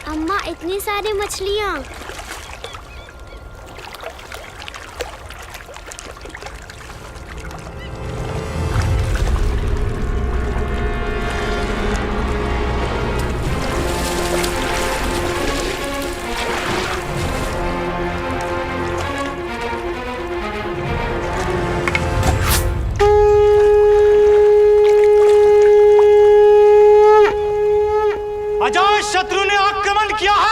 अम्मा, इतनी सारी मछलियाँ। अजात शत्रु ने आक्रमण किया है।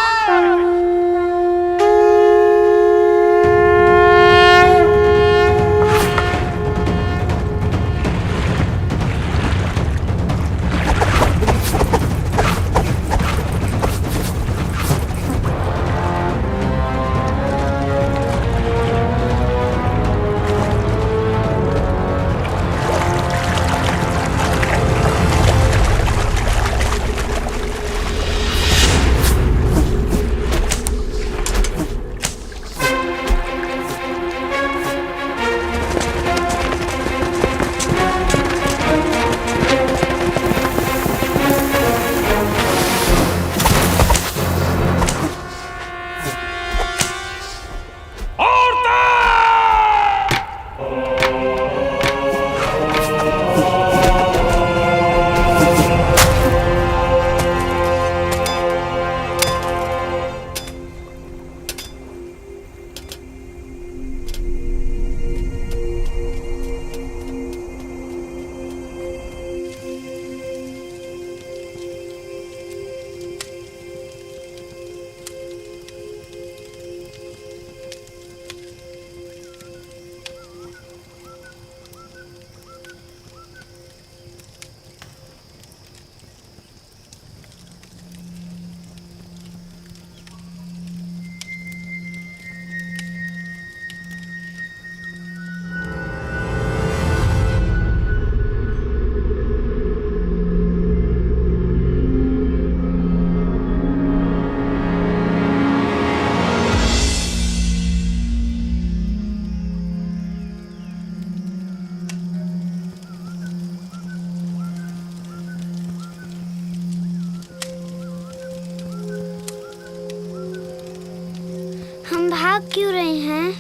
हम भाग क्यों रहे हैं?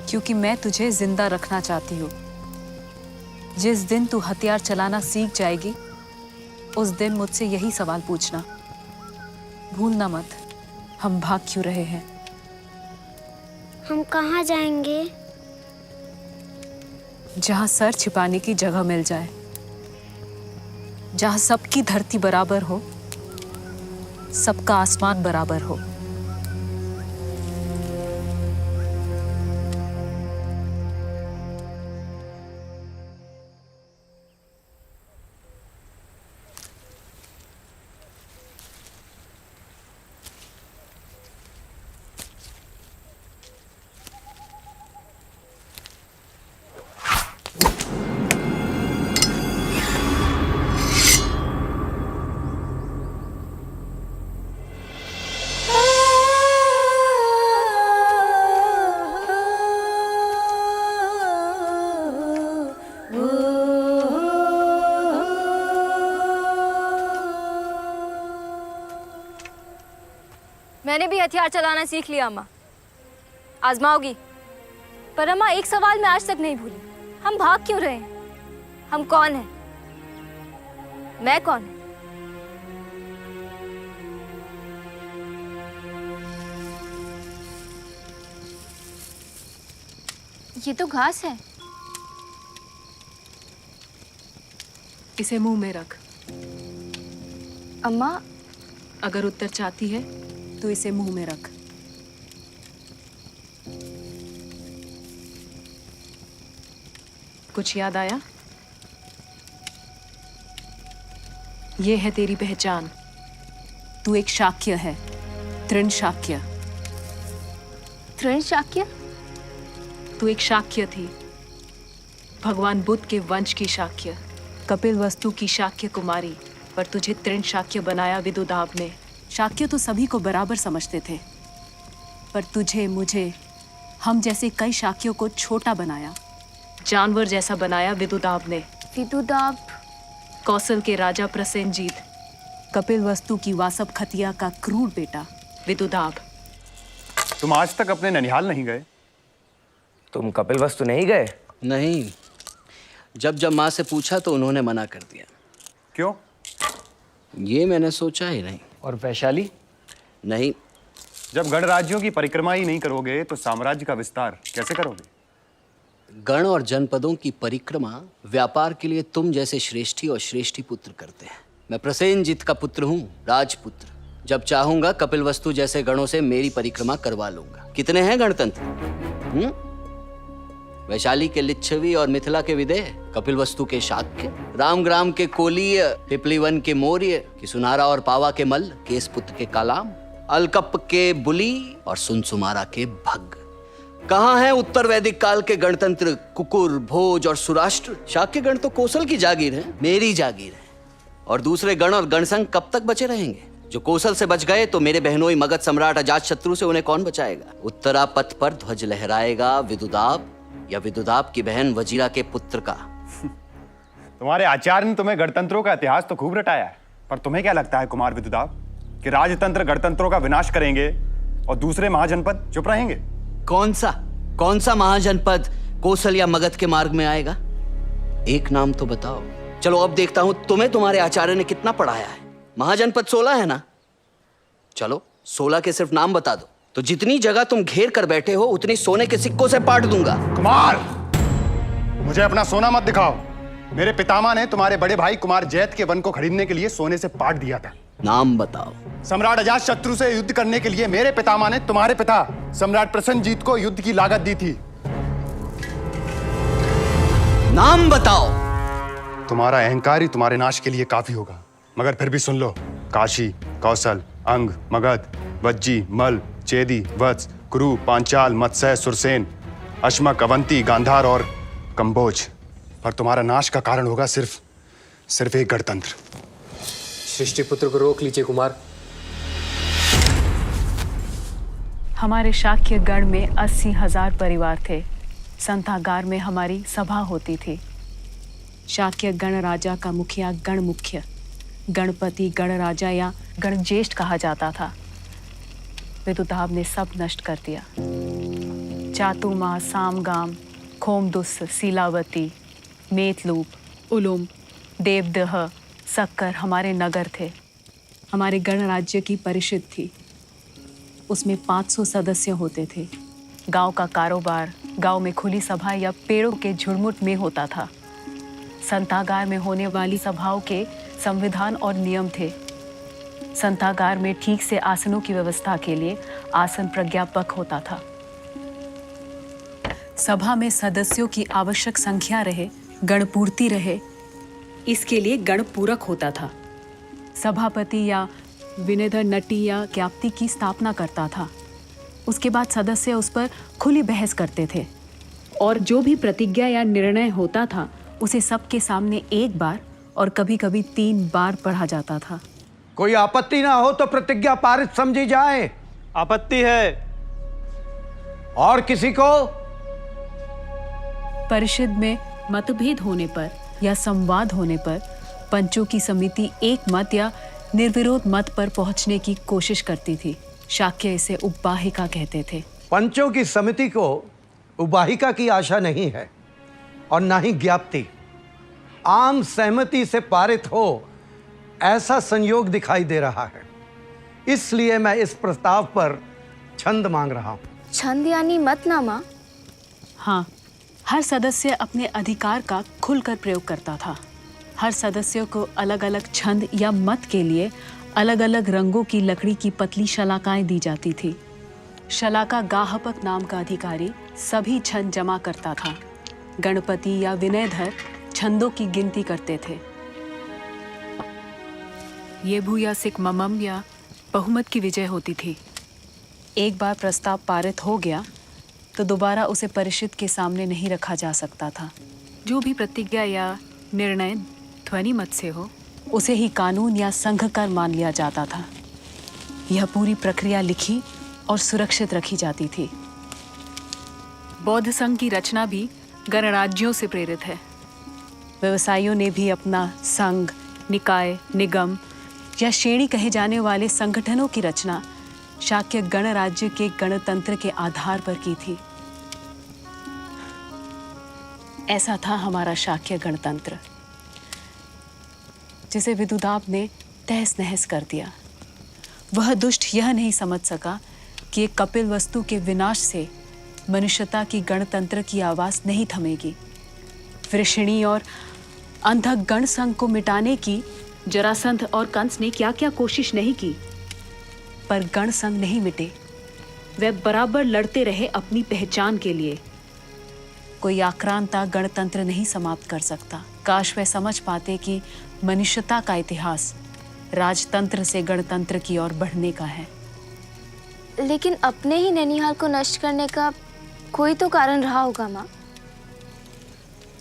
क्योंकि मैं तुझे जिंदा रखना चाहती हूँ। जिस दिन तू हथियार चलाना सीख जाएगी, उस दिन मुझसे यही सवाल पूछना। भूलना मत, हम भाग क्यों रहे हैं। हम कहाँ जाएंगे? जहाँ सर छिपाने की जगह मिल जाए, जहाँ सबकी धरती बराबर हो, सबका आसमान बराबर हो। मैंने भी हथियार चलाना सीख लिया अम्मा। आजमाओगी? पर अम्मा एक सवाल मैं आज तक नहीं भूली, हम भाग क्यों रहे हैं? हम कौन हैं? मैं कौन हूं? ये तो घास है। इसे मुंह में रख। अम्मा अगर उत्तर चाहती है तो इसे मुंह में रख। कुछ याद आया? ये है तेरी पहचान। तू एक शाक्य है, तृण शाक्य। तृण शाक्य? तू एक शाक्य थी, भगवान बुद्ध के वंश की शाक्य, कपिल वस्तु की शाक्य कुमारी, पर तुझे तृण शाक्य बनाया विदुदाब ने। शाक्य तो सभी को बराबर समझते थे, पर तुझे, मुझे, हम जैसे कई शाक्यों को छोटा बनाया, जानवर जैसा बनाया विदुदाब ने। विदुदाब? कौशल के राजा प्रसेनजीत, कपिल वस्तु की वासव खतिया का क्रूर बेटा विदुदाब। तुम आज तक अपने ननिहाल नहीं गए? तुम कपिल वस्तु नहीं गए? नहीं, जब माँ से पूछा तो उन्होंने मना कर दिया। क्यों? ये मैंने सोचा ही नहीं। और वैशाली? नहीं। जब गणराज्यों की परिक्रमा ही नहीं करोगे तो साम्राज्य का विस्तार कैसे करोगे? गण और जनपदों की परिक्रमा व्यापार के लिए तुम जैसे श्रेष्ठी और श्रेष्ठी पुत्र करते हैं। मैं प्रसेनजीत का पुत्र हूँ, राजपुत्र। जब चाहूंगा कपिल वस्तु जैसे गणों से मेरी परिक्रमा करवा लूंगा। कितने हैं गणतंत्र? वैशाली के लिच्छवी और मिथिला के विदेह, कपिल वस्तु के शाक्य, रामग्राम के कोलीय, पिपलीवन के मौर्य, कि सुनारा और पावा के मल्ल, केसपुत्र के कालाम, अलकप के बुली और सुनसुमारा के भग। कहाँ हैं उत्तर वैदिक काल के गणतंत्र कुकुर, भोज और सुराष्ट्र? शाक्य गण तो कौशल की जागीर है, मेरी जागीर है। और दूसरे गण और गणसंघ कब तक बचे रहेंगे? जो कौशल से बच गए तो मेरे बहनोई मगध सम्राट अजात शत्रु से उन्हें कौन बचाएगा? उत्तरा पथ पर ध्वज लहराएगा विदुदाब, या विदुदाब की बहन वजीरा के पुत्र का। तुम्हारे आचार्य ने तुम्हें गणतंत्रों का इतिहास तो खूब रटाया है, पर तुम्हें क्या लगता है कुमार विदुदाब कि राजतंत्र गणतंत्रों का विनाश करेंगे और दूसरे महाजनपद चुप रहेंगे? कौन सा महाजनपद कौशल या मगध के मार्ग में आएगा? एक नाम तो बताओ। चलो अब देखता हूं तुम्हें तुम्हारे आचार्य ने कितना पढ़ाया है। महाजनपद 16 है ना? चलो 16 के सिर्फ नाम बता दो, तो जितनी जगह तुम घेर कर बैठे हो उतनी सोने के सिक्कों से पाट दूंगा। कुमार, मुझे अपना सोना मत दिखाओ। मेरे पितामह ने तुम्हारे बड़े भाई कुमार जैत के वन को खरीदने के लिए सोने से पाट दिया था। नाम बताओ। सम्राट अजात शत्रु से युद्ध करने के लिए मेरे पितामह ने तुम्हारे पिता सम्राट प्रसेनजीत को युद्ध की लागत दी थी। नाम बताओ। तुम्हारा अहंकार ही तुम्हारे नाश के लिए काफी होगा, मगर फिर भी सुन लो। काशी, कौशल, अंग, मगध, वज्जी, मल, चेदी, वत्स, कुरु, पांचाल, मत्स्य, सुरसेन, अश्मक, अवंती, गांधार और कंबोज। पर तुम्हारा नाश का कारण होगा सिर्फ एक गणतंत्र। सृष्टिपुत्र को रोक लीजिए कुमार। हमारे शाक्य गण में 80,000 परिवार थे। संतागार में हमारी सभा होती थी। शाक्य गण राजा का मुखिया गण मुख्य, गणपति गण राजा या गणज्येष्ठ कहा जाता था। विदुदाब ने सब नष्ट कर दिया। चातुमा, सामगाम, खोमदुस, सीलावती, मेतलूप, उलुम, देवदह, सक्कर हमारे नगर थे। हमारे गणराज्य की परिषद थी। उसमें 500 सदस्य होते थे। गांव का कारोबार गांव में खुली सभा या पेड़ों के झुरमुट में होता था। संतागार में होने वाली सभाओं के संविधान और नियम थे। संतागार में ठीक से आसनों की व्यवस्था के लिए आसन प्रज्ञापक होता था। सभा में सदस्यों की आवश्यक संख्या रहे, गणपूर्ति रहे, इसके लिए गणपूरक होता था। सभापति या विनेदर नटी या ज्ञाप्ति की स्थापना करता था। उसके बाद सदस्य उस पर खुली बहस करते थे और जो भी प्रतिज्ञा या निर्णय होता था उसे सबके सामने एक बार और कभी-कभी 3 बार पढ़ा जाता था। कोई आपत्ति ना हो तो प्रतिज्ञा पारित समझी जाए। आपत्ति है। और किसी को? परिषद में मतभेद होने पर या संवाद होने पर पंचों की समिति एक मत या निर्विरोध मत पर पहुंचने की कोशिश करती थी। शाक्य इसे उपवाहिका कहते थे। पंचों की समिति को उबाहिका की आशा नहीं है और ना ही ज्ञाप्ति। आम सहमति से पारित हो ऐसा संयोग दिखाई दे रहा है। इसलिए मैं इस प्रस्ताव पर छंद मांग रहा हूं। छंद यानी मतनामा? हाँ, हर सदस्य अपने अधिकार का खुलकर प्रयोग करता था। हर सदस्य को अलग अलग छंद या मत के लिए अलग अलग रंगों की लकड़ी की पतली शलाकाएं दी जाती थी। शलाका गाहपक नाम का अधिकारी सभी छंद जमा करता था। गणपति या विनयधर छंदों की गिनती करते थे। ये भू या सिक ममम या बहुमत की विजय होती थी। एक बार प्रस्ताव पारित हो गया तो दोबारा उसे परिषद के सामने नहीं रखा जा सकता था। जो भी प्रतिज्ञा या निर्णय ध्वनि मत से हो उसे ही कानून या संघ कर मान लिया जाता था। यह पूरी प्रक्रिया लिखी और सुरक्षित रखी जाती थी। बौद्ध संघ की रचना भी गणराज्यों से प्रेरित है। व्यवसायियों ने भी अपना संघ, निकाय, निगम या श्रेणी कहे जाने वाले संगठनों की रचना शाक्य गणराज्य के गणतंत्र के आधार पर की थी। ऐसा था हमारा शाक्य गणतंत्र, जिसे विदुदाब ने तहस नहस कर दिया। वह दुष्ट यह नहीं समझ सका कि कपिल वस्तु के विनाश से मनुष्यता की गणतंत्र की आवाज नहीं थमेगी। वृषणी और अंधक गण संघ को मिटाने की जरासंध और कंस ने क्या क्या कोशिश नहीं की, पर गण संघ नहीं मिटे। वे बराबर लड़ते रहे अपनी पहचान के लिए। कोई आक्रांता गणतंत्र नहीं समाप्त कर सकता। काश वे समझ पाते कि मनुष्यता का इतिहास राजतंत्र से गणतंत्र की ओर बढ़ने का है। लेकिन अपने ही ननिहाल को नष्ट करने का कोई तो कारण रहा होगा माँ।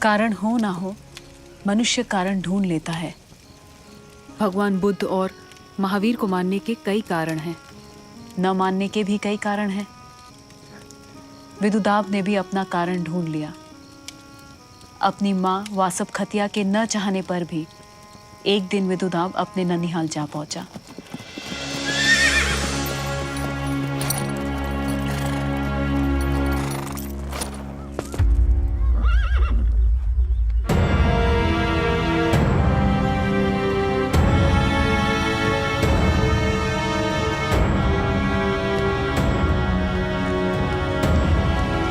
कारण हो ना हो, मनुष्य कारण ढूंढ लेता है। भगवान बुद्ध और महावीर को मानने के कई कारण हैं, न मानने के भी कई कारण हैं। विदुदाब ने भी अपना कारण ढूंढ लिया। अपनी माँ वासव खतिया के न चाहने पर भी एक दिन विदुदाब अपने ननिहाल जा पहुंचा।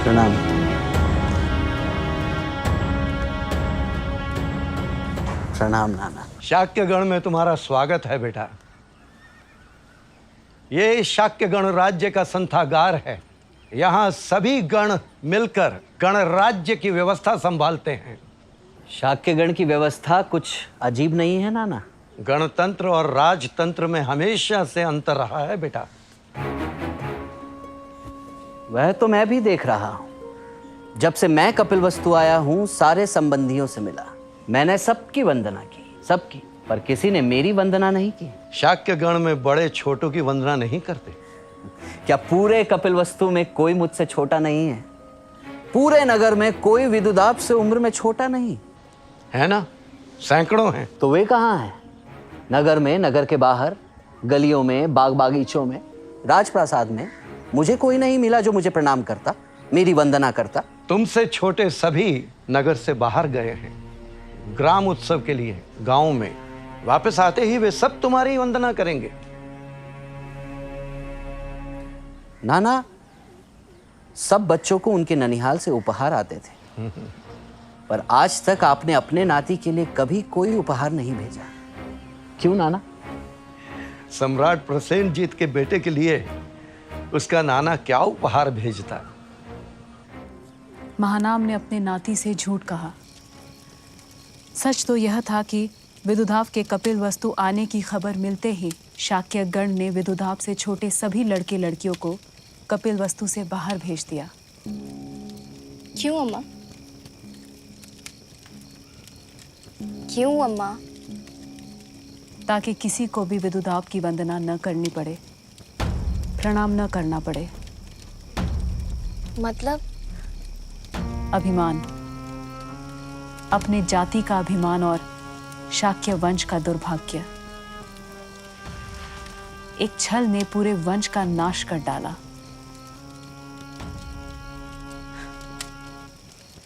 प्रणाम। प्रणाम नाना। शाक्यगण में तुम्हारा स्वागत है बेटा। ये शाक्यगण राज्य का संथागार है। यहाँ सभी गण मिलकर गणराज्य की व्यवस्था संभालते हैं। शाक्यगण की व्यवस्था कुछ अजीब नहीं है नाना? गणतंत्र और राजतंत्र में हमेशा से अंतर रहा है बेटा। वह तो मैं भी देख रहा हूं। जब से मैं कपिलवस्तु आया हूं, सारे संबंधियों से मिला। मैंने सबकी वंदना की, सबकी, पर किसी ने मेरी वंदना नहीं की। शाक्यगण में बड़े छोटों की वंदना नहीं करते। क्या पूरे कपिलवस्तु में कोई मुझसे छोटा नहीं है? पूरे नगर में कोई विदुदाब से उम्र में छोटा नहीं है ना? सैकड़ों हैं। तो वे कहाँ हैं? नगर में, नगर के बाहर, गलियों में, बाग बागीचों में, राजप्रासाद में मुझे कोई नहीं मिला जो मुझे प्रणाम करता, मेरी वंदना करता। तुमसे छोटे सभी नगर से बाहर गए हैं ग्राम उत्सव के लिए गांव में। वापस आते ही वे सब तुम्हारी वंदना करेंगे। नाना, सब बच्चों को उनके ननिहाल से उपहार आते थे, पर आज तक आपने अपने नाती के लिए कभी कोई उपहार नहीं भेजा। क्यों नाना? सम्राट प्रसेनजीत के बेटे के लिए उसका नाना क्या उपहार भेजता। महानाम ने अपने नाती से झूठ कहा। सच तो यह था कि विदुधाव के कपिल वस्तु आने की खबर मिलते ही शाक्य गण ने विदुधाव से छोटे सभी लड़के लड़कियों को कपिल वस्तु से बाहर भेज दिया। क्यों अम्मा? क्यों अम्मा? ताकि किसी को भी विदुधाव की वंदना न करनी पड़े, प्रणाम न करना पड़े। मतलब? अभिमान, अपने जाति का अभिमान और शाक्य वंश का दुर्भाग्य। एक छल ने पूरे वंश का नाश कर डाला।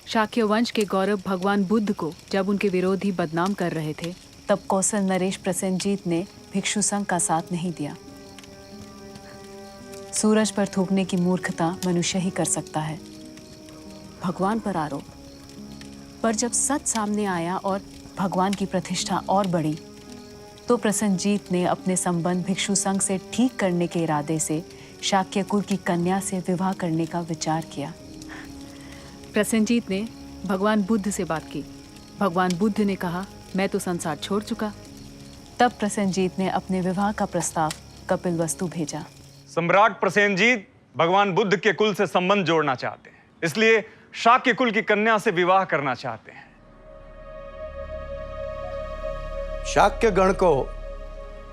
शाक्य वंश के गौरव भगवान बुद्ध को जब उनके विरोधी बदनाम कर रहे थे, तब कौशल नरेश प्रसेनजीत ने भिक्षु संघ का साथ नहीं दिया। सूरज पर थूकने की मूर्खता मनुष्य ही कर सकता है, भगवान पर आरोप। पर जब सच सामने आया और भगवान की प्रतिष्ठा और बढ़ी, तो प्रसेनजीत ने अपने संबंध भिक्षु संघ से ठीक करने के इरादे से शाक्य कुल की कन्या से विवाह करने का विचार किया। प्रसेनजीत ने भगवान बुद्ध से बात की। भगवान बुद्ध ने कहा, मैं तो संसार छोड़ चुका। तब प्रसेनजीत ने अपने विवाह का प्रस्ताव कपिलवस्तु भेजा। सम्राट प्रसेनजीत भगवान बुद्ध के कुल से संबंध जोड़ना चाहते हैं, इसलिए शाक्य कुल की कन्या से विवाह करना चाहते हैं। शाक्य गण को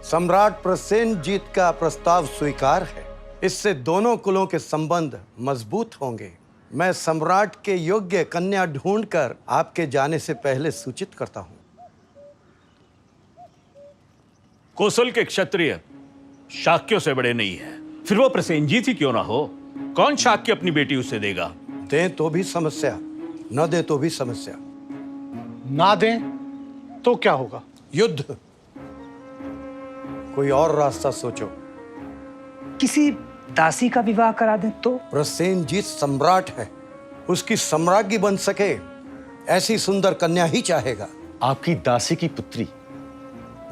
सम्राट प्रसेनजीत का प्रस्ताव स्वीकार है। इससे दोनों कुलों के संबंध मजबूत होंगे। मैं सम्राट के योग्य कन्या ढूंढकर आपके जाने से पहले सूचित करता हूं। कौशल के क्षत्रिय शाक्यों से बड़े नहीं है, फिर वो प्रसेनजीत ही क्यों ना हो। कौन शाक्य अपनी बेटी उसे देगा? दें तो भी समस्या, न दें तो भी समस्या। ना दें तो क्या होगा? युद्ध। कोई और रास्ता सोचो। किसी दासी का विवाह करा दें तो? प्रसेनजीत सम्राट है, उसकी सम्राज्ञी बन सके ऐसी सुंदर कन्या ही चाहेगा। आपकी दासी की पुत्री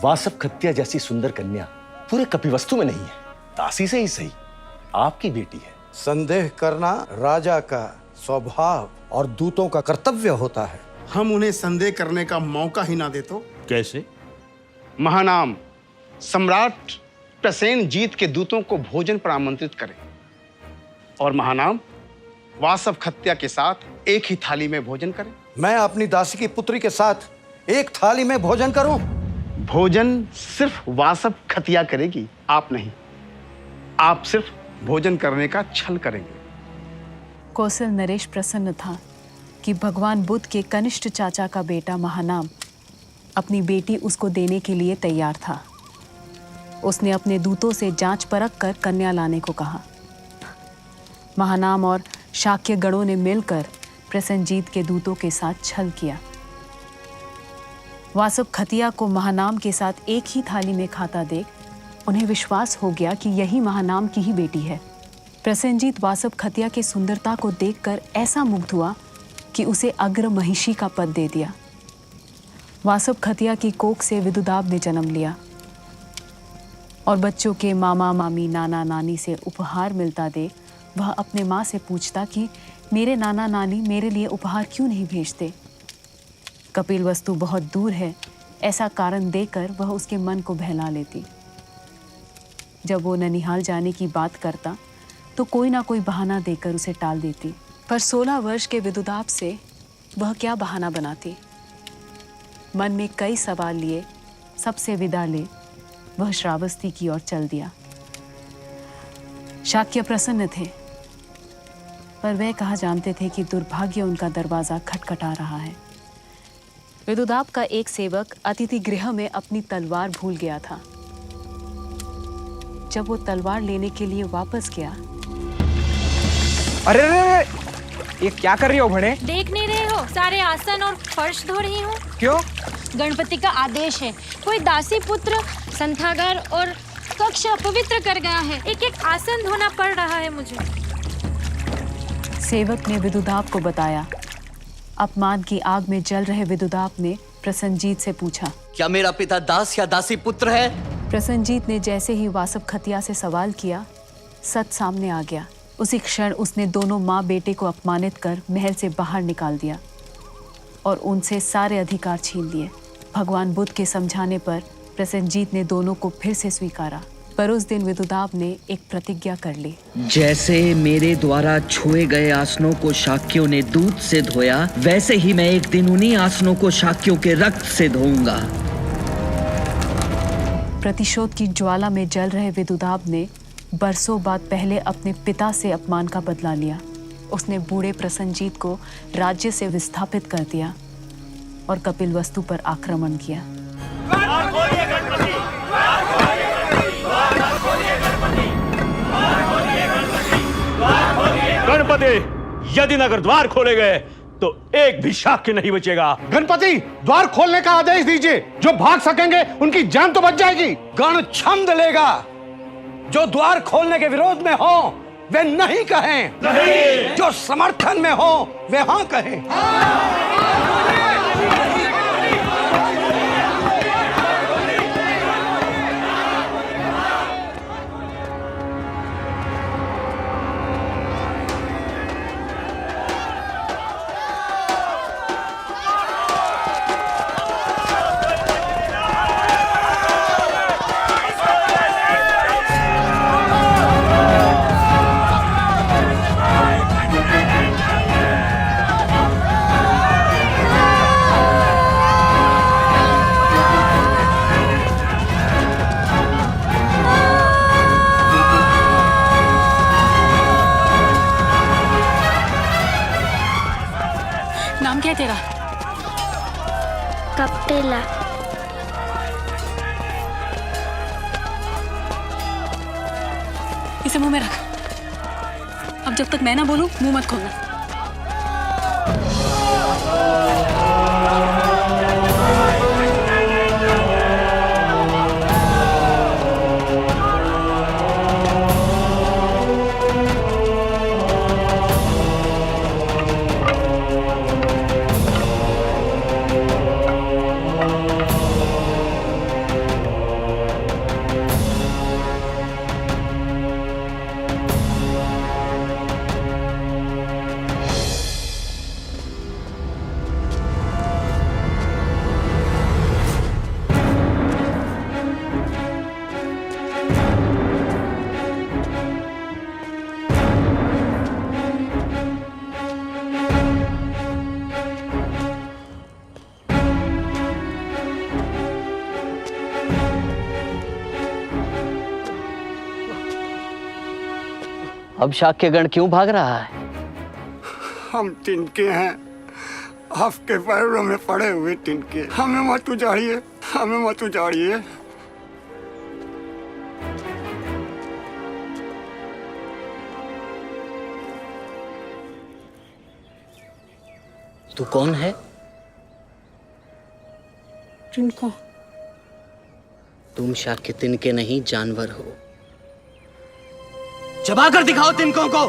वासव खत्या जैसी सुंदर कन्या पूरे कपिवस्तु में नहीं है। दासी से ही सही, आपकी बेटी है। संदेह करना राजा का स्वभाव और दूतों का कर्तव्य होता है। हम उन्हें संदेह करने का मौका ही ना दे तो? कैसे? महानाम सम्राट प्रसेनजीत के दूतों को भोजन पर आमंत्रित करें और महानाम वासव खत्या के साथ एक ही थाली में भोजन करें। मैं अपनी दासी की पुत्री के साथ एक थाली में भोजन करूं? भोजन सिर्फ वासव खतिया करेगी, आप नहीं। आप सिर्फ भोजन करने का छल करेंगे। कौशल नरेश प्रसन्न था कि भगवान बुद्ध के कनिष्ठ चाचा का बेटा महानाम अपनी बेटी उसको देने के लिए तैयार था। उसने अपने दूतों से जांच परख कर कन्या लाने को कहा। महानाम और शाक्य गणों ने मिलकर प्रसेनजीत के दूतों के साथ छल किया। वासव खतिया को महानाम के साथ एक ही थाली में खाता देख उन्हें विश्वास हो गया कि यही महानाम की ही बेटी है। प्रसेनजीत वासव खतिया की सुंदरता को देखकर ऐसा मुग्ध हुआ कि उसे अग्र महिषी का पद दे दिया। वासव खतिया की कोख से विदुदाब ने जन्म लिया और बच्चों के मामा मामी नाना नानी से उपहार मिलता देख वह अपने माँ से पूछता कि मेरे नाना नानी मेरे लिए उपहार क्यों नहीं भेजते। कपिलवस्तु बहुत दूर है ऐसा कारण देकर वह उसके मन को बहला लेती। जब वो ननिहाल जाने की बात करता तो कोई ना कोई बहाना देकर उसे टाल देती। पर 16 वर्ष के विदुदाब से वह क्या बहाना बनाती। मन में कई सवाल लिए सबसे विदा ले वह श्रावस्ती की ओर चल दिया। शाक्य प्रसन्न थे, पर वह कहा जानते थे कि दुर्भाग्य उनका दरवाजा खटखटा रहा है। विदुदाब का एक सेवक अतिथि गृह में अपनी तलवार भूल गया था। जब वो तलवार लेने के लिए वापस गया, अरे ये क्या कर रही हो भणे? देख नहीं रहे हो सारे आसन और फर्श धो रही हूँ। क्यों? गणपति का आदेश है। कोई दासी पुत्र संथागार और कक्ष अपवित्र कर गया है। एक एक आसन धोना पड़ रहा है मुझे। सेवक ने विदुदाब को बताया। अपमान की आग में जल रहे विदुदाब ने प्रसेनजीत से पूछा, क्या मेरा पिता दास या दासी पुत्र है? प्रसेनजीत ने जैसे ही वासव खतिया से सवाल किया, सच सामने आ गया। उसी क्षण उसने दोनों माँ बेटे को अपमानित कर महल से बाहर निकाल दिया और उनसे सारे अधिकार छीन लिए। भगवान बुद्ध के समझाने पर प्रसेनजीत ने दोनों को फिर से स्वीकारा। पर उस दिन विदुदाब ने एक प्रतिज्ञा कर ली। जैसे मेरे द्वारा छुए गए आसनों को शाक्यों ने दूध से धोया, वैसे ही मैं एक दिन उन्हीं आसनों को शाक्यों के रक्त से धोऊंगा। प्रतिशोध की ज्वाला में जल रहे विदुदाब ने बरसों बाद पहले अपने पिता से अपमान का बदला लिया। उसने बूढ़े प्रसेनजीत को राज्य से विस्थापित कर दिया और कपिलवस्तु पर आक्रमण किया। गणपति, यदि नगर द्वार खोले गए तो एक भी शाक्य नहीं बचेगा। गणपति, द्वार खोलने का आदेश दीजिए। जो भाग सकेंगे उनकी जान तो बच जाएगी। गण छंद लेगा। जो द्वार खोलने के विरोध में हो वे नहीं कहें, नहीं। जो समर्थन में हो वे हाँ कहें। नाम क्या है तेरा? कपिला। इसे मुंह में रख। अब जब तक मैं ना बोलूं मुंह मत खोलना। अब शाक्यगण क्यों भाग रहा है? हम तिनके हैं, आपके पैरों में पड़े हुए तिनके। हमें मत उजाड़िए, हमें मत उजाड़िए। तू कौन है? तिनको। तुम शाक्य तिनके नहीं, जानवर हो। चबा कर दिखाओ तिनकों को।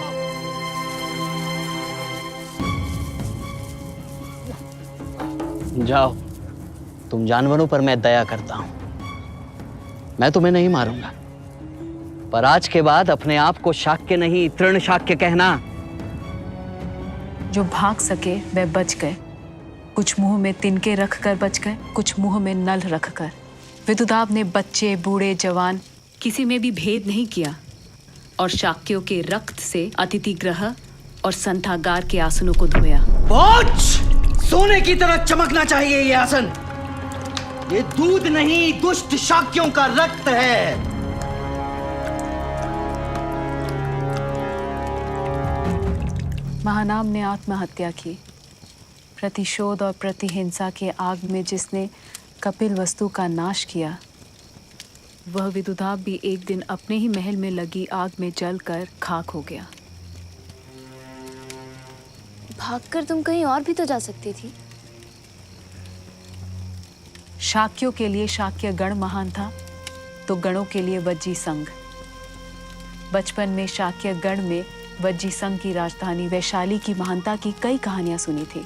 जाओ, तुम जानवरों पर मैं दया करता हूं। मैं तुम्हें नहीं मारूंगा, पर आज के बाद अपने आप को शाक्य नहीं तृण शाक्य कहना। जो भाग सके वे बच गए। कुछ मुंह में तिनके रखकर बच गए, कुछ मुंह में नल रखकर। विदुदाब ने बच्चे, बूढ़े, जवान किसी में भी भेद नहीं किया और शाक्यों के रक्त से अतिथि गृह और संथागार के आसनों को धोया। सोने की तरह चमकना चाहिए ये आसन। ये दूध नहीं, दुष्ट शाक्यों का रक्त है। महानाम ने आत्महत्या की। प्रतिशोध और प्रतिहिंसा के आग में जिसने कपिल वस्तु का नाश किया, वह विदुदाब भी एक दिन अपने ही महल में लगी आग में जलकर खाक हो गया। भागकर तुम कहीं और भी तो जा सकती थी। शाक्यों के लिए शाक्य गण महान था, तो गणों के लिए वज्जी संघ। बचपन में शाक्य गण में वज्जी संघ की राजधानी वैशाली की महानता की कई कहानियां सुनी थी।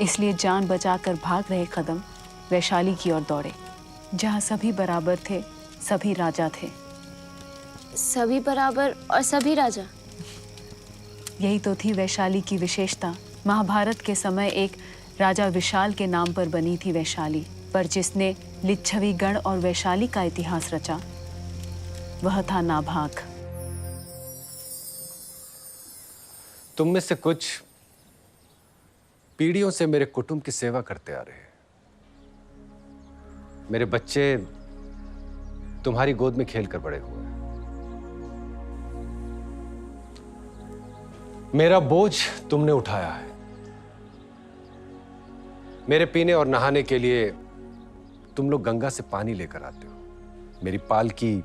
इसलिए जान बचाकर भाग रहे कदम वैशाली की ओर दौड़े, जहां सभी बराबर थे, सभी राजा थे। सभी बराबर और सभी राजा। यही तो थी वैशाली की विशेषता। महाभारत के समय एक राजा विशाल के नाम पर बनी थी वैशाली, पर जिसने लिच्छवी गण और वैशाली का इतिहास रचा वह था नाभाग। तुम में से कुछ पीढ़ियों से मेरे कुटुंब की सेवा करते आ रहे हैं। मेरे बच्चे तुम्हारी गोद में खेल कर बड़े हुए हैं। मेरा बोझ तुमने उठाया है। मेरे पीने और नहाने के लिए तुम लोग गंगा से पानी लेकर आते हो। मेरी पालकी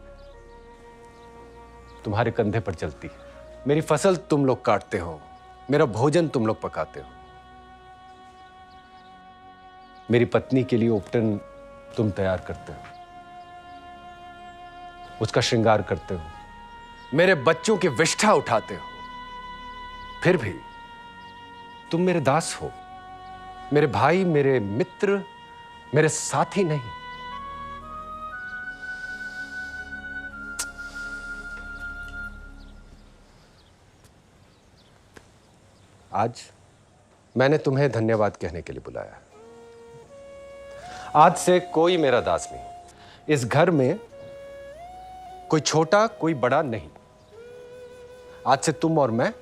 तुम्हारे कंधे पर चलती है। मेरी फसल तुम लोग काटते हो, मेरा भोजन तुम लोग पकाते हो, मेरी पत्नी के लिए उपटन तुम तैयार करते हो, उसका श्रृंगार करते हो, मेरे बच्चों की विष्ठा उठाते हो, फिर भी तुम मेरे दास हो, मेरे भाई, मेरे मित्र, मेरे साथी नहीं। आज मैंने तुम्हें धन्यवाद कहने के लिए बुलाया। आज से कोई मेरा दास नहीं। इस घर में कोई छोटा कोई बड़ा नहीं। आज से तुम और मैं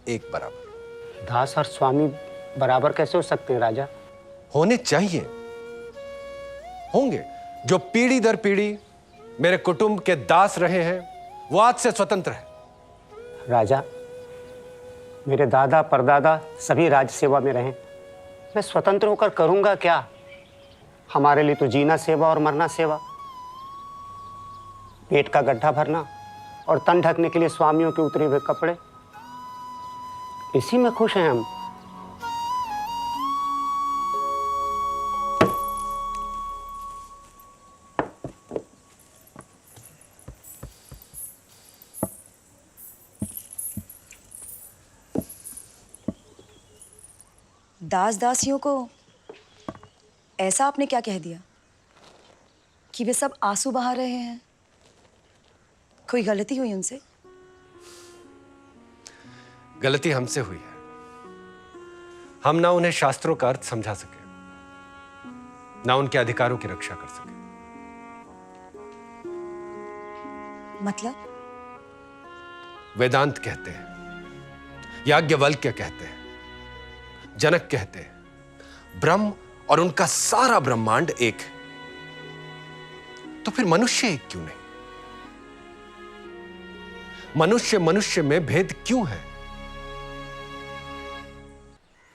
एक बराबर। दास और स्वामी बराबर कैसे हो सकते हैं राजा? होने चाहिए, होंगे। जो पीढ़ी दर पीढ़ी मेरे कुटुंब के दास रहे हैं वो आज से स्वतंत्र है। राजा, मेरे दादा परदादा सभी राज सेवा में रहे, मैं स्वतंत्र होकर करूंगा क्या? हमारे लिए तो जीना सेवा और मरना सेवा। पेट का गड्ढा भरना और तन ढकने के लिए स्वामियों के उतरे हुए कपड़े, इसी में खुश हैं हम। दास दासियों को ऐसा आपने क्या कह दिया कि वे सब आंसू बहा रहे हैं? कोई गलती हुई उनसे? गलती हमसे हुई है। हम ना उन्हें शास्त्रों का अर्थ समझा सके, ना उनके अधिकारों की रक्षा कर सके। मतलब? वेदांत कहते हैं, याज्ञवल्क्य कहते हैं, जनक कहते हैं, ब्रह्म और उनका सारा ब्रह्मांड एक है। तो फिर मनुष्य एक क्यों नहीं? मनुष्य मनुष्य में भेद क्यों है?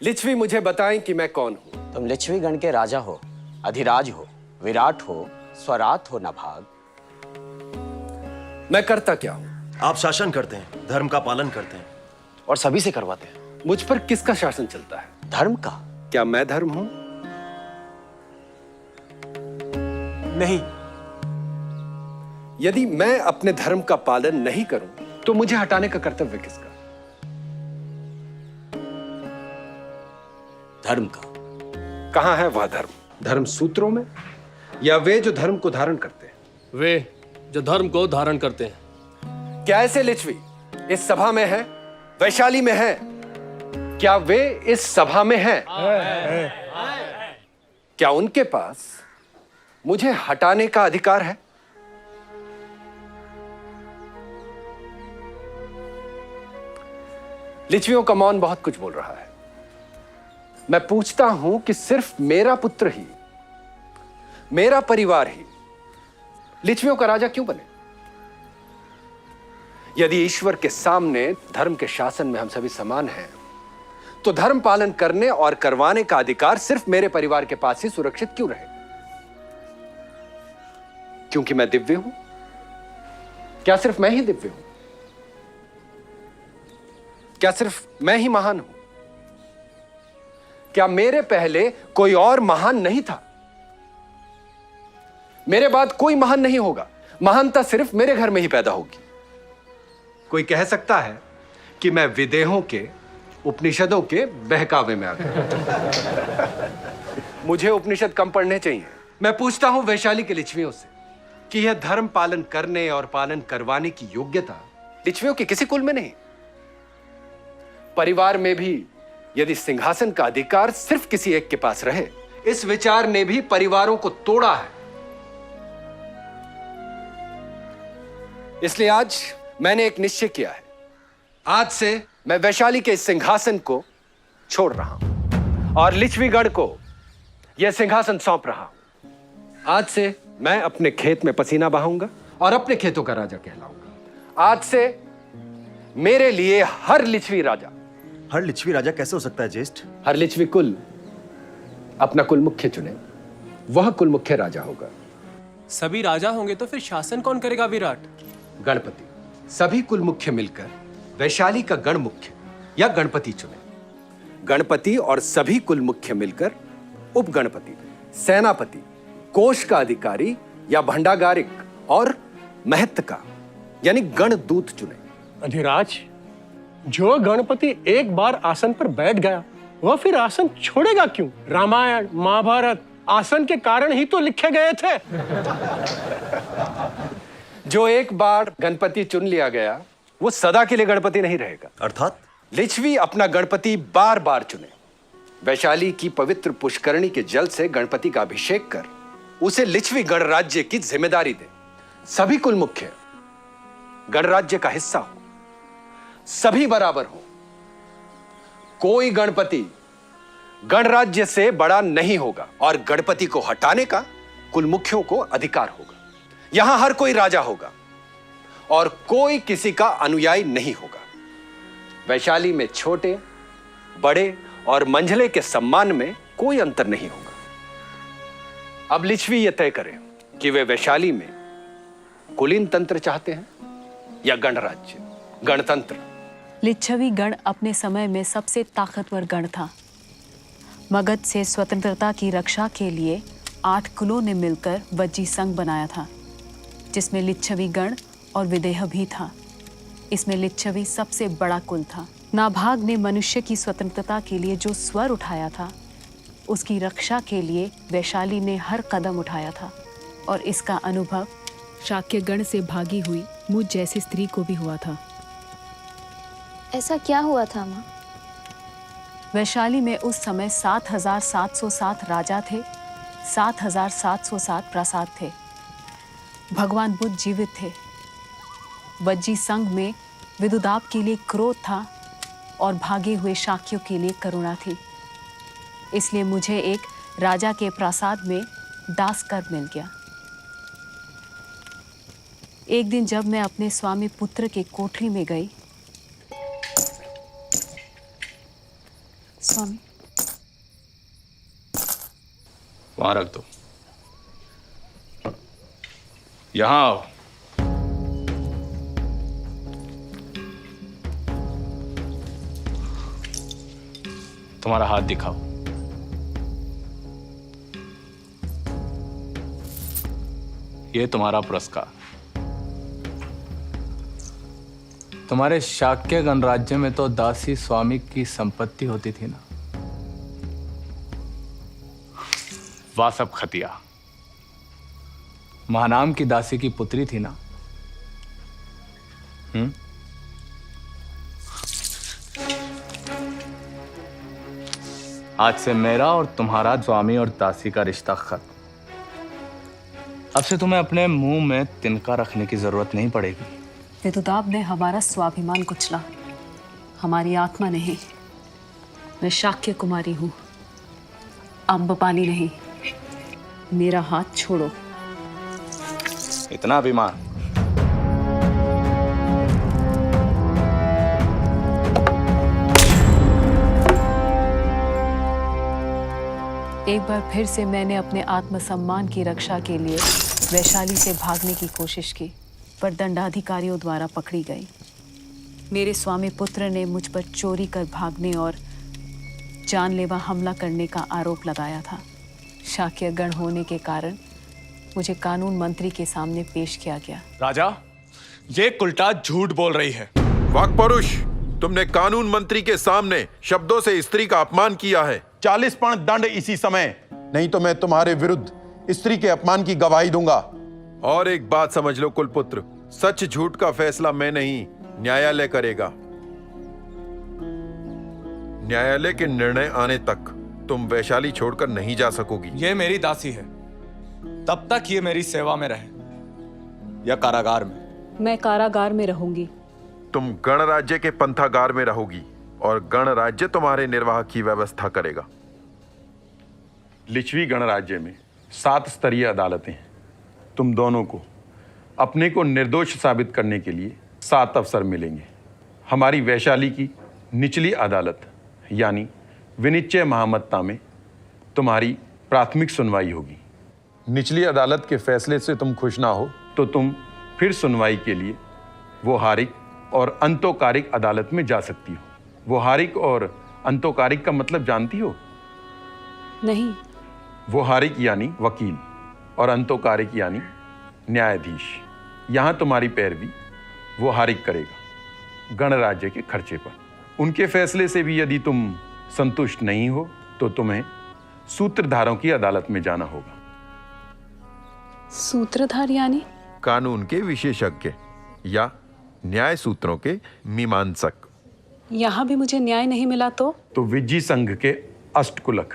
लिच्छवी मुझे बताएं कि मैं कौन हूं। तुम लिच्छवी गण के राजा हो, अधिराज हो, विराट हो, स्वराट हो, नभाग। मैं करता क्या हूं? आप शासन करते हैं, धर्म का पालन करते हैं और सभी से करवाते हैं। मुझ पर किसका शासन चलता है? धर्म का। क्या मैं धर्म हूं? नहीं। यदि मैं अपने धर्म का पालन नहीं करूं तो मुझे हटाने का कर्तव्य किसका? धर्म का। कहां है वह धर्म? धर्म सूत्रों में या वे जो धर्म को धारण करते हैं? वे जो धर्म को धारण करते हैं। क्या ऐसे लिच्छवी इस सभा में है, वैशाली में है? क्या वे इस सभा में हैं? क्या उनके पास मुझे हटाने का अधिकार है? लिच्छवियों का मौन बहुत कुछ बोल रहा है। मैं पूछता हूं कि सिर्फ मेरा पुत्र ही, मेरा परिवार ही लिच्छवियों का राजा क्यों बने? यदि ईश्वर के सामने धर्म के शासन में हम सभी समान हैं, तो धर्म पालन करने और करवाने का अधिकार सिर्फ मेरे परिवार के पास ही सुरक्षित क्यों रहे? क्योंकि मैं दिव्य हूं? क्या सिर्फ मैं ही दिव्य हूं? क्या सिर्फ मैं ही महान हूं? क्या मेरे पहले कोई और महान नहीं था? मेरे बाद कोई महान नहीं होगा। महानता सिर्फ मेरे घर में ही पैदा होगी। कोई कह सकता है कि मैं विदेहों के, उपनिषदों के बहकावे में आ गया। मुझे उपनिषद कम पढ़ने चाहिए। मैं पूछता हूं वैशाली के लिच्छवियों से कि यह धर्म पालन करने और पालन करवाने की योग्यता लिच्छवियों के किसी कुल में नहीं। परिवार में भी यदि सिंहासन का अधिकार सिर्फ किसी एक के पास रहे, इस विचार ने भी परिवारों को तोड़ा है। इसलिए आज मैंने एक निश्चय किया है। आज से मैं वैशाली के इस सिंहासन को छोड़ रहा हूं और लिच्छवीगढ़ को यह सिंहासन सौंप रहा हूं। आज से मैं अपने खेत में पसीना बहाऊंगा और अपने खेतों का राजा कहलाऊंगा। आज से मेरे लिए हर लिच्छवी राजा। हर लिच्छवी राजा कैसे हो सकता है ज्येष्ठ? हर लिच्छवी कुल अपना कुल मुख्य चुने, वह कुल मुख्य राजा होगा। सभी राजा होंगे तो फिर शासन कौन करेगा विराट? गणपति। सभी कुल मुख्य मिलकर वैशाली का गण मुख्य या गणपति चुने। गणपति और सभी कुल मुख्य मिलकर उप गणपति, सेनापति, कोष का अधिकारी या भंडागारिक और महत्त का यानी गणदूत चुने। अधिराज, जो गणपति एक बार आसन पर बैठ गया वह फिर आसन छोड़ेगा क्यों? रामायण महाभारत आसन के कारण ही तो लिखे गए थे। जो एक बार गणपति चुन लिया गया वो सदा के लिए गणपति नहीं रहेगा। अर्थात लिच्छवी अपना गणपति बार बार चुने। वैशाली की पवित्र पुष्करणी के जल से गणपति का अभिषेक कर उसे लिच्छवी गणराज्य की जिम्मेदारी दे। सभी कुल मुख्य गणराज्य का हिस्सा हो, सभी बराबर हो। कोई गणपति गणराज्य से बड़ा नहीं होगा और गणपति को हटाने का कुल मुख्यों को अधिकार होगा। यहां हर कोई राजा होगा और कोई किसी का अनुयायी नहीं होगा। वैशाली में छोटे, बड़े और मंझले के सम्मान में कोई अंतर नहीं होगा। अब लिच्छवी यह तय करें कि वे वैशाली में कुलीन तंत्र चाहते हैं या गणराज्य, गणतंत्र। लिच्छवी गण अपने समय में सबसे ताकतवर गण था। मगध से स्वतंत्रता की रक्षा के लिए 8 कुलों ने मिलकर वज्जी संघ बनाया था, जिसमें लिच्छवी गण और विदेह भी था। इसमें लिच्छवी सबसे बड़ा कुल था। नाभाग ने मनुष्य की स्वतंत्रता के लिए जो स्वर उठाया था, उसकी रक्षा के लिए वैशाली ने हर कदम उठाया था, और इसका अनुभव शाक्य गण से भागी हुई मुझ जैसी स्त्री को भी हुआ था। ऐसा क्या हुआ था माँ? वैशाली में उस समय 7,707 राजा थे, 7,707 प्रासाद थे। भगवान बुद्ध जीवित थे। वज्जी संघ में विदुदाब के लिए क्रोध था और भागे हुए शाक्यों के लिए करुणा थी। इसलिए मुझे एक राजा के प्रासाद में दास कर मिल गया। एक दिन जब मैं अपने स्वामी पुत्र के कोठरी में गई, स्वामी, वहां रख दो। यहां आओ। तुम्हारा हाथ दिखाओ। ये तुम्हारा पुरस्कार। तुम्हारे शाक्य गणराज्य में तो दासी स्वामी की संपत्ति होती थी ना। वासव खतिया महानाम की दासी की पुत्री थी ना। आज से मेरा और तुम्हारा स्वामी और दासी का रिश्ता खत्म। अब से तुम्हें अपने मुंह में तिनका रखने की जरूरत नहीं पड़ेगी। विदुदाब ने हमारा स्वाभिमान कुचला, हमारी आत्मा नहीं। मैं शाक्य कुमारी हूं, अम्बपाली नहीं। मेरा हाथ छोड़ो। इतना अभिमान? एक बार फिर से मैंने अपने आत्मसम्मान की रक्षा के लिए वैशाली से भागने की कोशिश की, पर दंडाधिकारियों द्वारा पकड़ी गई। मेरे स्वामी पुत्र ने मुझ पर चोरी कर भागने और जानलेवा हमला करने का आरोप लगाया था। शाक्य गण होने के कारण मुझे कानून मंत्री के सामने पेश किया गया। राजा, ये कुलटा झूठ बोल रही है। वाक्परुष, तुमने कानून मंत्री के सामने शब्दों से स्त्री का अपमान किया है। 40 पण दंड इसी समय, नहीं तो मैं तुम्हारे विरुद्ध स्त्री के अपमान की गवाही दूंगा। और एक बात समझ लो कुलपुत्र, सच झूठ का फैसला मैं नहीं, न्यायालय करेगा। न्यायालय के निर्णय आने तक तुम वैशाली छोड़कर नहीं जा सकोगी। ये मेरी दासी है, तब तक ये मेरी सेवा में रहे या कारागार में। मैं कारागार में रहूंगी। तुम गणराज्य के पंथागार में रहोगी और गणराज्य तुम्हारे निर्वाह की व्यवस्था करेगा। लिच्छवी गणराज्य में 7 स्तरीय अदालतें हैं। तुम दोनों को अपने को निर्दोष साबित करने के लिए 7 अवसर मिलेंगे। हमारी वैशाली की निचली अदालत यानी विनिश्चय महामत्ता में तुम्हारी प्राथमिक सुनवाई होगी। निचली अदालत के फैसले से तुम खुश ना हो तो तुम फिर सुनवाई के लिए वो हारिक और अंतोकारिक अदालत में जा सकती हो। व्यवहारिक और अंतोकारिक का मतलब जानती हो? नहीं। व्यवहारिक यानी वकील और अंतोकारिक यानी न्यायाधीश। यहां तुम्हारी पैरवी व्यवहारिक करेगा गणराज्य के खर्चे पर। उनके फैसले से भी यदि तुम संतुष्ट नहीं हो तो तुम्हें सूत्रधारों की अदालत में जाना होगा। सूत्रधार यानी? कानून के विशेषज्ञ या न्याय सूत्रों के मीमांसक। यहाँ भी मुझे न्याय नहीं मिला तो विज्जी संघ के अष्टकुलक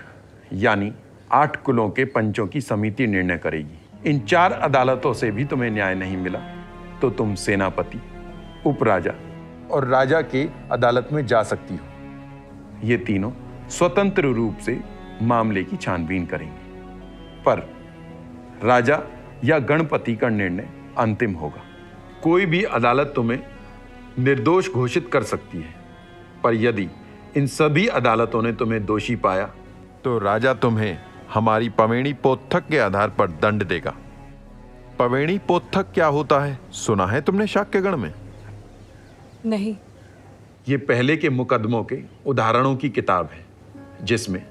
यानी 8 कुलों के पंचों की समिति निर्णय करेगी। इन 4 अदालतों से भी तुम्हें न्याय नहीं मिला तो तुम सेनापति, उपराजा और राजा की अदालत में जा सकती हो। ये तीनों स्वतंत्र रूप से मामले की छानबीन करेंगे, पर राजा या गणपति का निर्णय अंतिम होगा। कोई भी अदालत तुम्हें निर्दोष घोषित कर सकती है, पर यदि इन सभी अदालतों ने तुम्हें दोषी पाया तो राजा तुम्हें हमारी पवेणी पोथक के आधार पर दंड देगा। पवेणी पोथक क्या होता है, सुना है तुमने शाक्यगण में? नहीं। ये पहले के मुकदमों के उदाहरणों की किताब है, जिसमें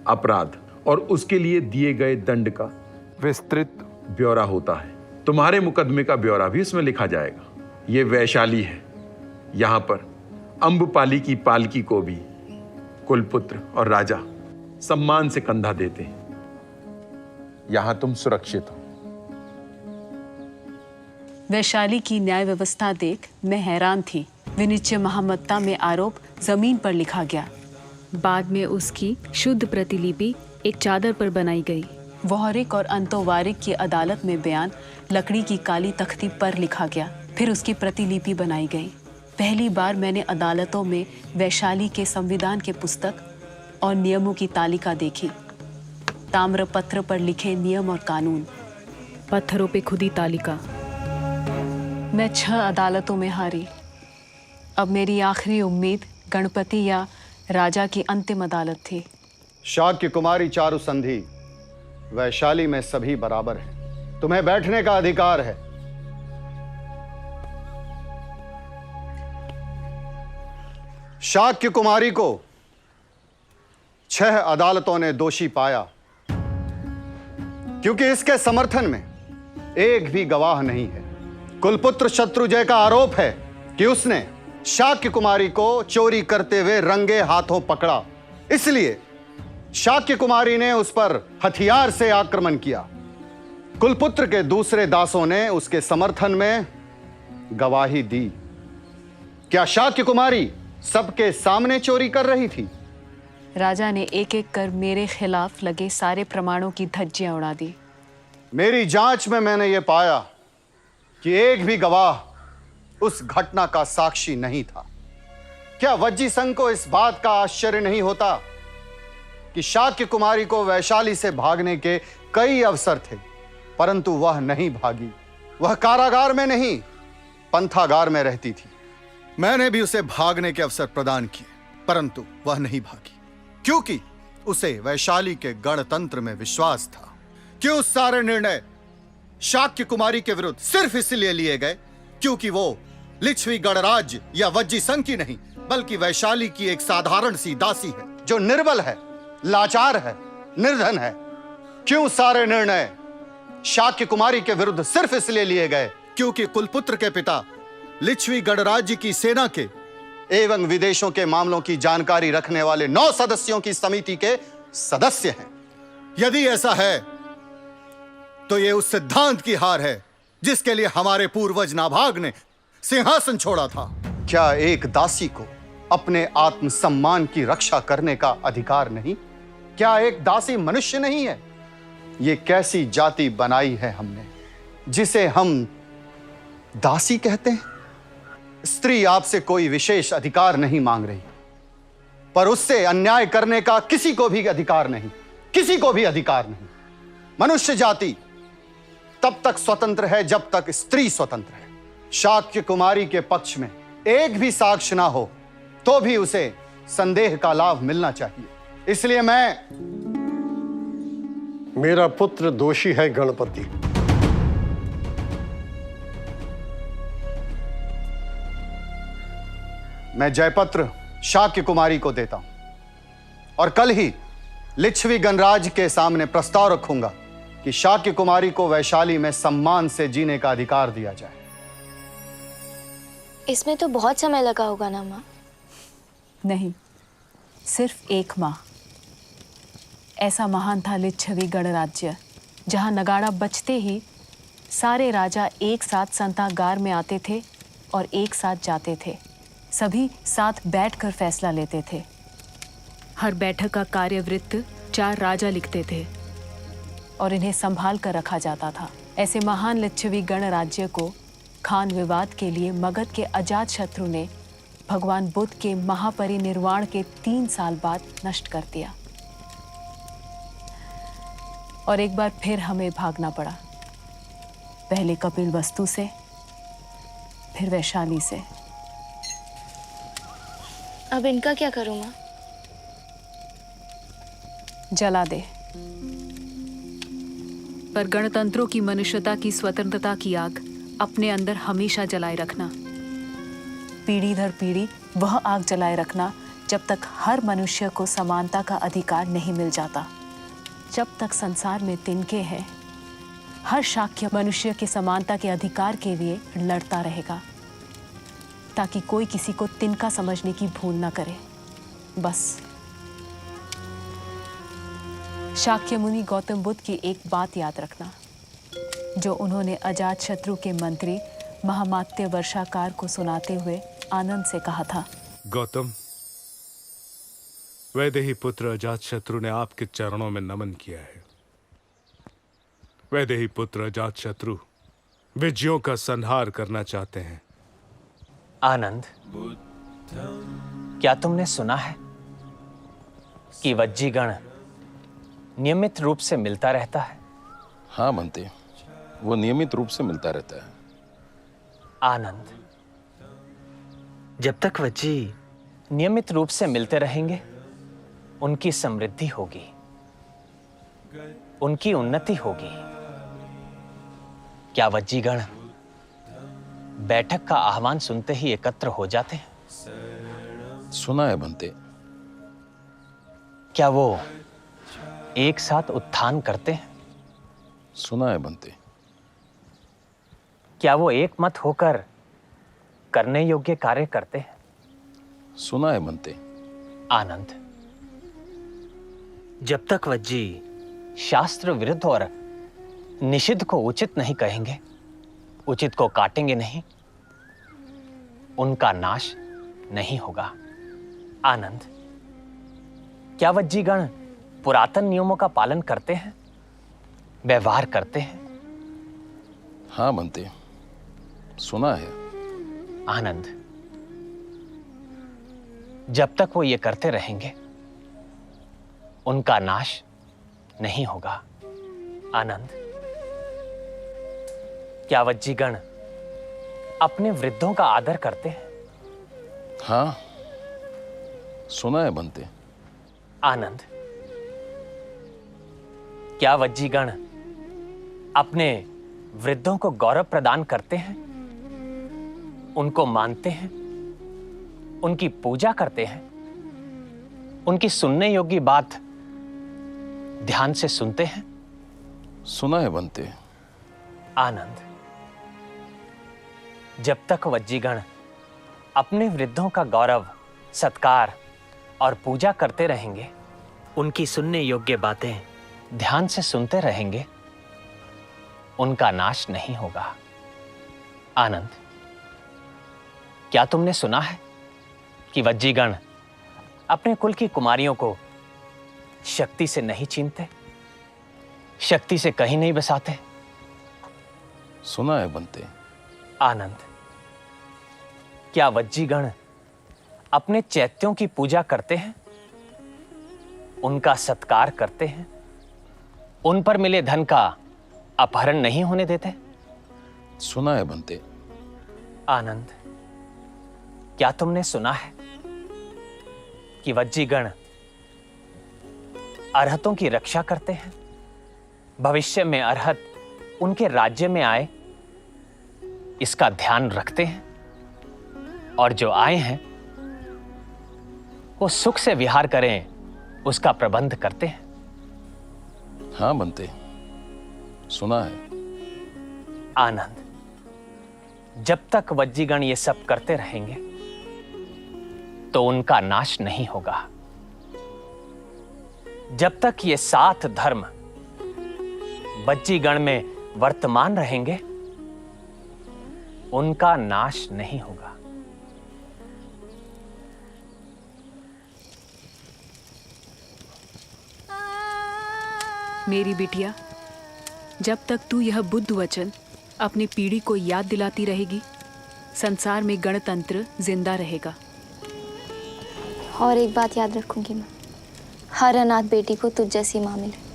अपराध और उसके लिए दिए गए दंड का विस्तृत ब्यौरा होता है। तुम्हारे मुकदमे का ब्यौरा भी इसमें लिखा जाएगा। ये वैशाली है। यहां पर अम्बपाली की पालकी को भी कुलपुत्र और राजा सम्मान से कंधा देते हैं। यहां तुम सुरक्षित हो। वैशाली की न्याय व्यवस्था देख मैं हैरान थी। विनिश्चय महामत्ता में आरोप जमीन पर लिखा गया। बाद में उसकी शुद्ध प्रतिलिपि एक चादर पर बनाई गई। व्यवहारिक और अंतोवारिक की अदालत में बयान लकड़ी की काली तख्ती पर लिखा गया, फिर उसकी प्रतिलिपि बनाई गई। पहली बार मैंने अदालतों में वैशाली के संविधान के पुस्तक और नियमों की तालिका देखी। ताम्र पत्र पर लिखे नियम और कानून, पत्थरों पे खुदी तालिका। मैं 6 अदालतों में हारी। अब मेरी आखिरी उम्मीद गणपति या राजा की अंतिम अदालत थी। शाक्य कुमारी चारु संधि, वैशाली में सभी बराबर हैं। तुम्हें बैठने का अधिकार है। शाक्य कुमारी को 6 अदालतों ने दोषी पाया, क्योंकि इसके समर्थन में एक भी गवाह नहीं है। कुलपुत्र शत्रुंजय का आरोप है कि उसने शाक्य कुमारी को चोरी करते हुए रंगे हाथों पकड़ा, इसलिए शाक्य कुमारी ने उस पर हथियार से आक्रमण किया। कुलपुत्र के दूसरे दासों ने उसके समर्थन में गवाही दी। क्या शाक्य कुमारी सबके सामने चोरी कर रही थी? राजा ने एक एक कर मेरे खिलाफ लगे सारे प्रमाणों की धज्जियां उड़ा दी। मेरी जांच में मैंने यह पाया कि एक भी गवाह उस घटना का साक्षी नहीं था। क्या वज्जी संघ को इस बात का आश्चर्य नहीं होता कि शाक्य कुमारी को वैशाली से भागने के कई अवसर थे, परंतु वह नहीं भागी। वह कारागार में नहीं, पंथागार में रहती थी। मैंने भी उसे भागने के अवसर प्रदान किए, परंतु वह नहीं भागी, क्योंकि उसे वैशाली के गणतंत्र में विश्वास था। क्यों सारे निर्णय शाक्य कुमारी के विरुद्ध सिर्फ इसलिए लिए गए क्योंकि वो लिच्छवी गणराज्य या वज्जी संघ की नहीं, बल्कि वैशाली की एक साधारण सी दासी है, जो निर्बल है, लाचार है, निर्धन है। क्यों सारे निर्णय शाक्य कुमारी के विरुद्ध सिर्फ इसलिए लिए गए क्योंकि कुलपुत्र के पिता लिच्छवी गणराज्य की सेना के एवं विदेशों के मामलों की जानकारी रखने वाले 9 सदस्यों की समिति के सदस्य हैं। यदि ऐसा है तो यह उस सिद्धांत की हार है जिसके लिए हमारे पूर्वज नाभाग ने सिंहासन छोड़ा था। क्या एक दासी को अपने आत्मसम्मान की रक्षा करने का अधिकार नहीं? क्या एक दासी मनुष्य नहीं है? ये कैसी जाति बनाई है हमने जिसे हम दासी कहते हैं? स्त्री आपसे कोई विशेष अधिकार नहीं मांग रही, पर उससे अन्याय करने का किसी को भी अधिकार नहीं, किसी को भी अधिकार नहीं। मनुष्य जाति तब तक स्वतंत्र है जब तक स्त्री स्वतंत्र है। शाक्य कुमारी के पक्ष में एक भी साक्ष्य ना हो तो भी उसे संदेह का लाभ मिलना चाहिए। इसलिए मेरा पुत्र दोषी है गणपति। मैं जयपत्र शाक्य कुमारी को देता हूं और कल ही लिच्छवी गणराज के सामने प्रस्ताव रखूंगा कि शाक्य कुमारी को वैशाली में सम्मान से जीने का अधिकार दिया जाए। इसमें तो बहुत समय लगा होगा ना माँ? नहीं, सिर्फ 1 माह। ऐसा महान था लिच्छवी गणराज्य, जहां नगाड़ा बजते ही सारे राजा एक साथ संतागार में आते थे और एक साथ जाते थे। सभी साथ बैठकर फैसला लेते थे। हर बैठक का कार्यवृत्त 4 राजा लिखते थे और इन्हें संभाल कर रखा जाता था। ऐसे महान लिच्छवी गणराज्य को खान विवाद के लिए मगध के अजात शत्रु ने भगवान बुद्ध के महापरिनिर्वाण के 3 साल बाद नष्ट कर दिया। और एक बार फिर हमें भागना पड़ा, पहले कपिल वस्तु से, फिर वैशाली से। अब इनका क्या करूं माँ? जला दे। पर गणतंत्रों की मनुष्यता की स्वतंत्रता की आग अपने अंदर हमेशा जलाए रखना। पीढ़ी दर पीढ़ी वह आग जलाए रखना जब तक हर मनुष्य को समानता का अधिकार नहीं मिल जाता। जब तक संसार में तिनके हैं, हर शाक्य मनुष्य के समानता के अधिकार के लिए लड़ता रहेगा, ताकि कोई किसी को तिनका समझने की भूल ना करे। बस शाक्य मुनि गौतम बुद्ध की एक बात याद रखना, जो उन्होंने अजात शत्रु के मंत्री महामात्य वर्षाकार को सुनाते हुए आनंद से कहा था। गौतम, वैदेही पुत्र अजात शत्रु ने आपके चरणों में नमन किया है। वैदेही पुत्र अजात शत्रु विजयों का संहार करना चाहते हैं। आनंद, क्या तुमने सुना है कि वज्जीगण नियमित रूप से मिलता रहता है? हाँ बनते, वो नियमित रूप से मिलता रहता है। आनंद, जब तक वज्जी नियमित रूप से मिलते रहेंगे, उनकी समृद्धि होगी, उनकी उन्नति होगी। क्या वज्जीगण बैठक का आह्वान सुनते ही एकत्र हो जाते हैं? सुना है बनते। क्या वो एक साथ उत्थान करते हैं? सुना है बनते। क्या वो एक मत होकर करने योग्य कार्य करते हैं? सुना है बनते। आनंद, जब तक वज्जी शास्त्र विरुद्ध और निषिद्ध को उचित नहीं कहेंगे, उचित को काटेंगे नहीं, उनका नाश नहीं होगा। आनंद, क्या वज्जीगण पुरातन नियमों का पालन करते हैं, व्यवहार करते हैं? हाँ बनते, सुना है। आनंद, जब तक वो ये करते रहेंगे, उनका नाश नहीं होगा। आनंद, क्या वज्जीगण अपने वृद्धों का आदर करते हैं? हाँ, सुना है बनते। आनंद, क्या वज्जीगण अपने वृद्धों को गौरव प्रदान करते हैं, उनको मानते हैं, उनकी पूजा करते हैं, उनकी सुनने योग्य बात ध्यान से सुनते हैं? सुना है बनते। आनंद, जब तक वज्जीगण अपने वृद्धों का गौरव, सत्कार और पूजा करते रहेंगे, उनकी सुनने योग्य बातें ध्यान से सुनते रहेंगे, उनका नाश नहीं होगा। आनंद, क्या तुमने सुना है कि वज्जीगण अपने कुल की कुमारियों को शक्ति से नहीं छीनते, शक्ति से कहीं नहीं बसाते? सुना है बनते। आनंद, क्या वज्जीगण अपने चैत्यों की पूजा करते हैं, उनका सत्कार करते हैं, उन पर मिले धन का अपहरण नहीं होने देते? सुना है बनते। आनंद, क्या तुमने सुना है कि वज्जीगण अरहतों की रक्षा करते हैं, भविष्य में अरहत उनके राज्य में आए इसका ध्यान रखते हैं, और जो आए हैं वो सुख से विहार करें उसका प्रबंध करते हैं? हाँ बनते, सुना है। आनंद, जब तक वज्जीगण ये सब करते रहेंगे तो उनका नाश नहीं होगा। जब तक ये 7 धर्म वज्जीगण में वर्तमान रहेंगे उनका नाश नहीं होगा। मेरी बिटिया, जब तक तू यह बुद्ध वचन अपनी पीढ़ी को याद दिलाती रहेगी, संसार में गणतंत्र जिंदा रहेगा। और एक बात याद रखूंगी मैं, हर अनाथ बेटी को तुझ जैसी माँ मिले।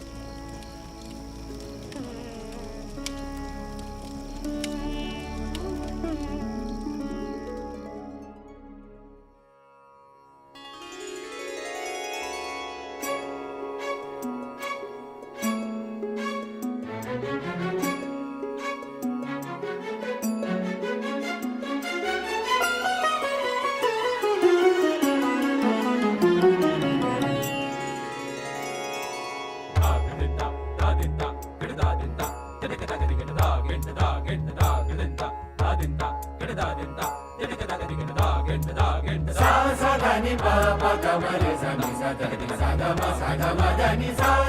Sa